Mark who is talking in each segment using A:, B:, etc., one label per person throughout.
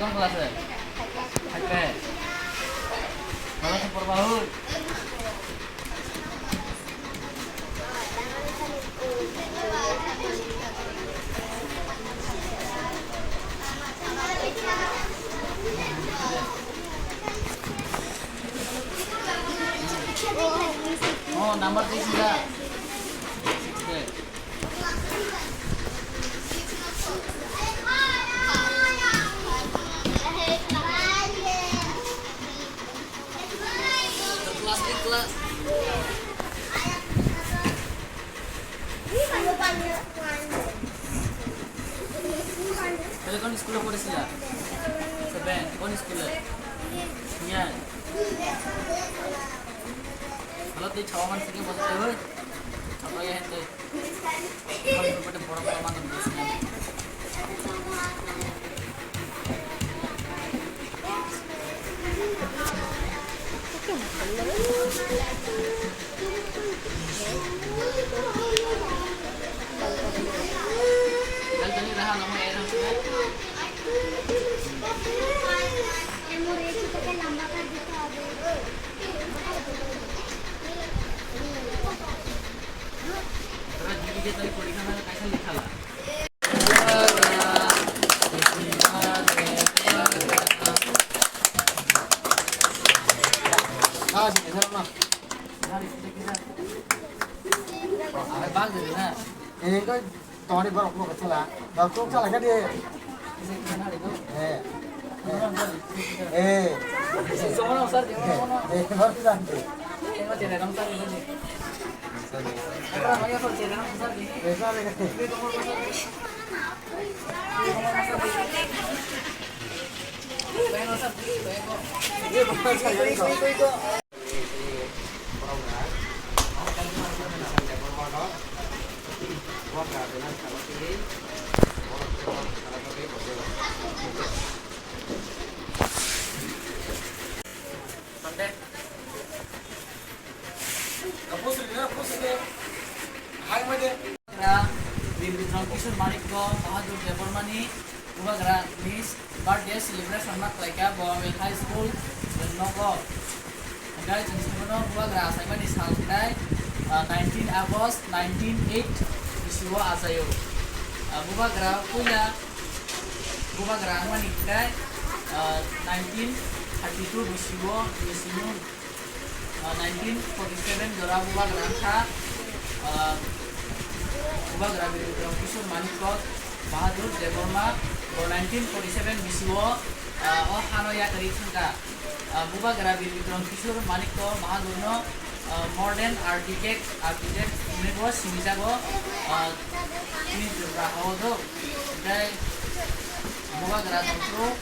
A: কোন ক্লাসে থাকবে ভালো তো পড়বা হুই ও নাম্বার দিয়েছি না class in class. Kalau kau di sekolah pada sila, seben, kau di sekolah, niat. Kalau tu cawangan sikit pasal tu, apa ya itu? Kalau tu pada borang-borang mana biasanya. Dan tadi dah nama air sudah. Terus jadi dia tadi pernikahan mana kaisa lihat lah. Ah, sini sana mah. Hari kita. Ada bang jadi na.
B: Ini kan tadi baru aku salah. Baru aku salah kan dia.
A: Semua usar dia mana?
B: Baru nanti.
A: Ini macam mana usar ini? Apa namanya kalau cina usar ini?
B: Besar lagi.
A: Bayang usar, bayang kok.
B: Ini bukan sekali itu.
A: Santai.
B: Kapus ini. Hai macam.
A: Bimbitram Kishore Manik ko Bahadur Devarmani Ubagra Miss Birthday Celebration mak laika Bowamel High School Nogo Dai Jinsuno Ubagra Saimani Salkidai 19 August 1908 Biswa Asayo Ubagra punya Ubagra Manik dai 1932 Biswa Bisinu 1947 Dora Ubagra Kha Ubagra Bimbitram Kishore Manik ko Bahadur Devarma 1947 Biswa Hanoya Tarik Sangka Ubagra Bimbitram Kishore Manik ko Bahadur no modern architect ini bos bisa go ini juga hodo dai Ubagra Tantro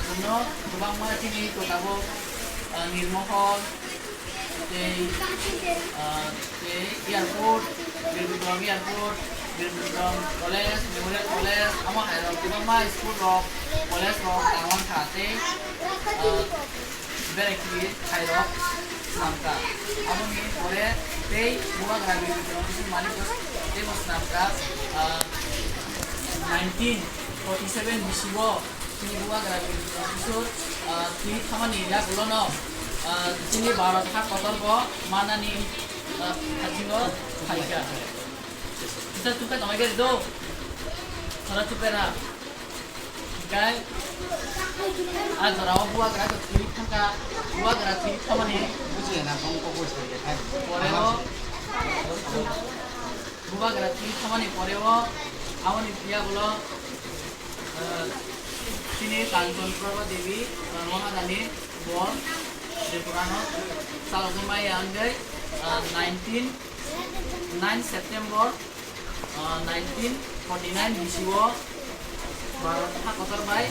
A: Juno Ubang mana sini to tabo Nirmohol airport Bimbitram airport Bimbitram college memorial college ama hairo kita mah school rock college rock tawang khate berekli hairo samka amo ni pore tei Ubagra Bimbitram Kishore Manik ko tei bos samka 1947 bisibo ini Ubagra Bimbitram Kishore tui thamani ya gulono sini Bharat hak kotor ko mana ni hajigo haika kita tuka tamai gari do sara tupera gai आज Rao Ubagra ko tui thangka Ubagra tui thamani
B: bukan nak kau kau sekali.
A: poreo Ubagra tui thamani poreo amoni priya gulo sini Kanton Prabha Devi Mahadani bor de Purano Salomai Angai 9 September 1949 Bisiwo Bharat Kotor by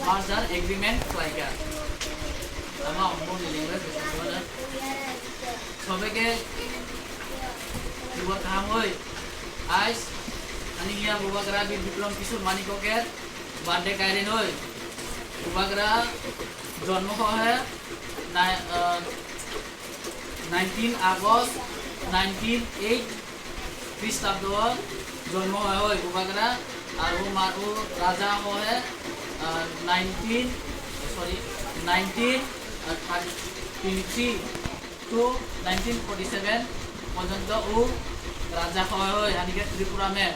A: Merger Agreement Klaiga Ama Ombo Language Besona Sobeke Dua kaham hoy Ais Ani ya Ubagra Bimbitram Kishore Manik ko ke birthday kairen hoy Ubagra জন্ম হয় 19 August 1908 খ্রিস্টাব্দ জন্ম হয় Ubagra আর ও রাজা হয় 1923 to 1947 পর্যন্ত ও রাজা হয় হানিকে ত্রিপুরা মে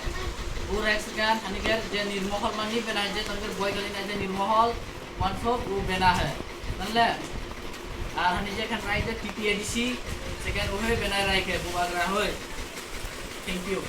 A: ও রাখসকান হানিকে যে নির্মহল মানি বেনায় যে তনকের বয়কালীন যে নির্মহল ওয়ানফোক ও বেনা হয় জানলে আর হানি যে এখান রাইতে টিপিএডিসি সেখানে ওহে বেনায় রাইকে বুবাগরা হয় থ্যাংক ইউ